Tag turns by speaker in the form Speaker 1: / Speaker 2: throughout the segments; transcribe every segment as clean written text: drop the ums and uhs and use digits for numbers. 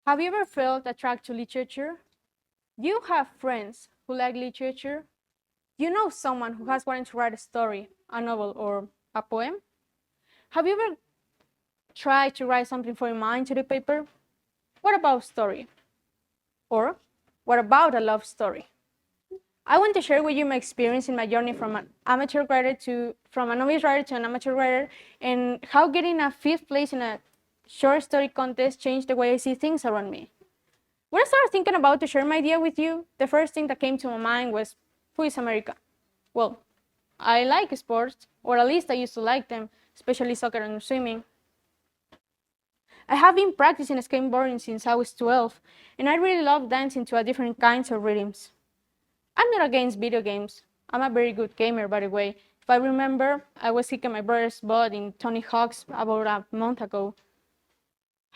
Speaker 1: Have you ever felt attracted to literature? Do you have friends who like literature? Do you know someone who has wanted to write a story, a novel, or a poem? Have you ever tried to write something from your mind to the paper? What about story? Or what about a love story? I want to share with you my experience in my journey from a novice writer to an amateur writer, and how getting a fifth place in a short story contest changed the way I see things around me. When I started thinking about to share my idea with you, the first thing that came to my mind was, who is America? Well, I like sports, or at least I used to like them, especially soccer and swimming. I have been practicing skateboarding since I was 12, and I really love dancing to different kinds of rhythms. I'm not against video games. I'm a very good gamer, by the way. If I remember, I was kicking my brother's butt in Tony Hawk's about a month ago.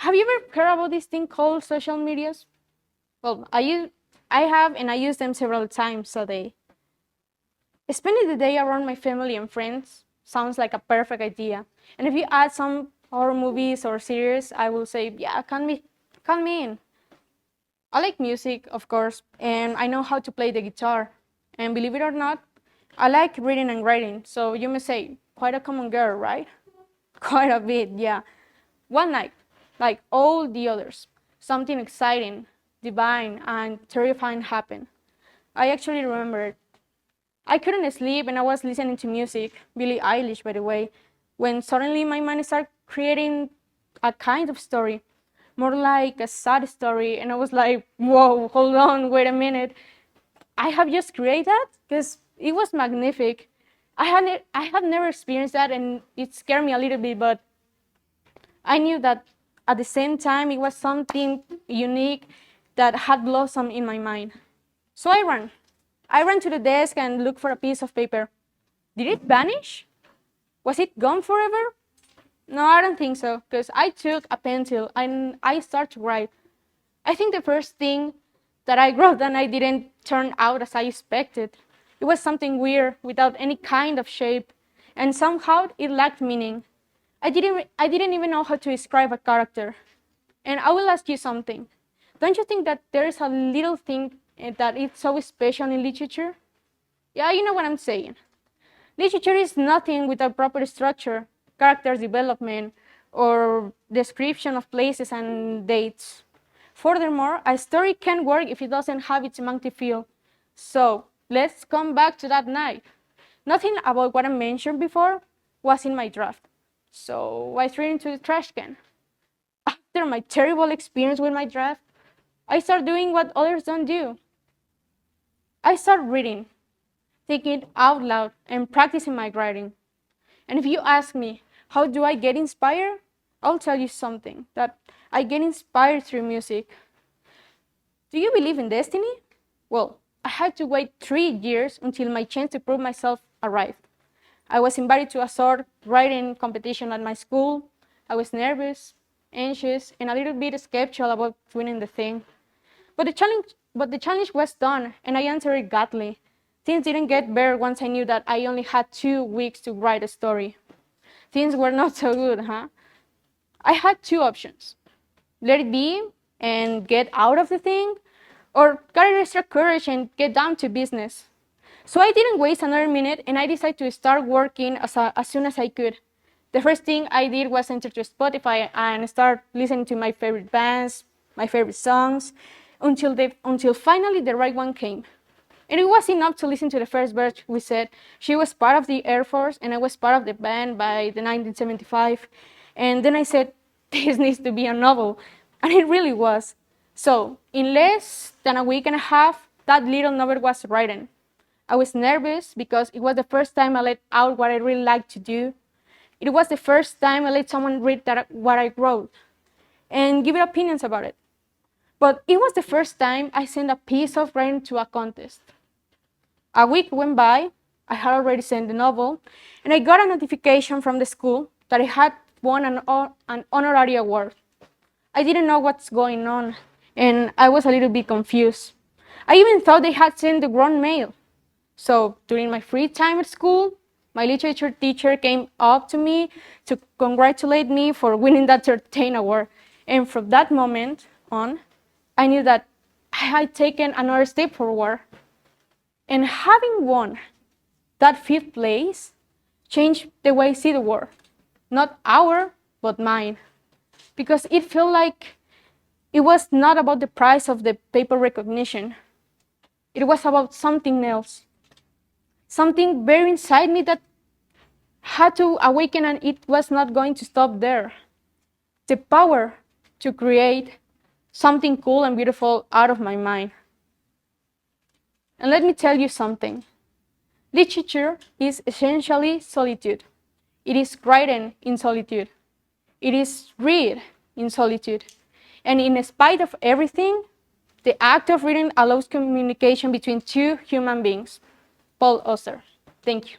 Speaker 1: Have you ever heard about this thing called social medias? Well, I have, and I use them several times a day. Spending the day around my family and friends sounds like a perfect idea. And if you add some horror movies or series, I will say, yeah, count me in. I like music, of course, and I know how to play the guitar. And believe it or not, I like reading and writing. So you may say, quite a common girl, right? Quite a bit, yeah. One night, like all the others, something exciting, divine, and terrifying happened. I actually remember it. I couldn't sleep and I was listening to music, Billie Eilish, by the way, when suddenly my mind started creating a kind of story, more like a sad story. And I was like, whoa, hold on, wait a minute. I have just created that? Because it was magnific. I had never experienced that, and it scared me a little bit, but I knew that at the same time it was something unique that had blossomed in my mind. So I ran. I ran to the desk and looked for a piece of paper. Did it vanish? Was it gone forever? No, I don't think so, because I took a pencil and I started to write. I think the first thing that I wrote and I didn't turn out as I expected. It was something weird without any kind of shape, and somehow it lacked meaning. I didn't even know how to describe a character. And I will ask you something. Don't you think that there is a little thing that is so special in literature? Yeah, you know what I'm saying. Literature is nothing without proper structure, character development, or description of places and dates. Furthermore, a story can't work if it doesn't have its semantic feel. So, let's come back to that night. Nothing about what I mentioned before was in my draft. So, I threw it into the trash can. After my terrible experience with my draft, I start doing what others don't do. I start reading, thinking out loud, and practicing my writing. And if you ask me, how do I get inspired? I'll tell you something, that I get inspired through music. Do you believe in destiny? Well, I had to wait 3 years until my chance to prove myself arrived. I was invited to a short writing competition at my school. I was nervous, anxious, and a little bit skeptical about winning the thing. But the challenge was done, and I answered it gladly. Things didn't get better once I knew that I only had 2 weeks to write a story. Things were not so good, huh? I had 2 options. Let it be and get out of the thing, or gather extra courage and get down to business. So I didn't waste another minute, and I decided to start working as soon as I could. The first thing I did was enter to Spotify and start listening to my favorite bands, my favorite songs, until finally the right one came. And it was enough to listen to the first verse we said. She was part of the Air Force, and I was part of the band by the 1975. And then I said, this needs to be a novel. And it really was. So, in less than a week and a half, that little novel was written. I was nervous because it was the first time I let out what I really liked to do. It was the first time I let someone read what I wrote and give it opinions about it. But it was the first time I sent a piece of writing to a contest. A week went by, I had already sent the novel, and I got a notification from the school that I had won an honorary award. I didn't know what's going on, and I was a little bit confused. I even thought they had sent the wrong mail. So during my free time at school, my literature teacher came up to me to congratulate me for winning that certain award. And from that moment on, I knew that I had taken another step forward. And having won that 5th place changed the way I see the world. Not our, but mine. Because it felt like it was not about the price of the paper recognition. It was about something else. Something very inside me that had to awaken, and it was not going to stop there. The power to create something cool and beautiful out of my mind. And let me tell you something. Literature is essentially solitude. It is written in solitude. It is read in solitude. And in spite of everything, the act of reading allows communication between two human beings. Paul Auster. Thank you.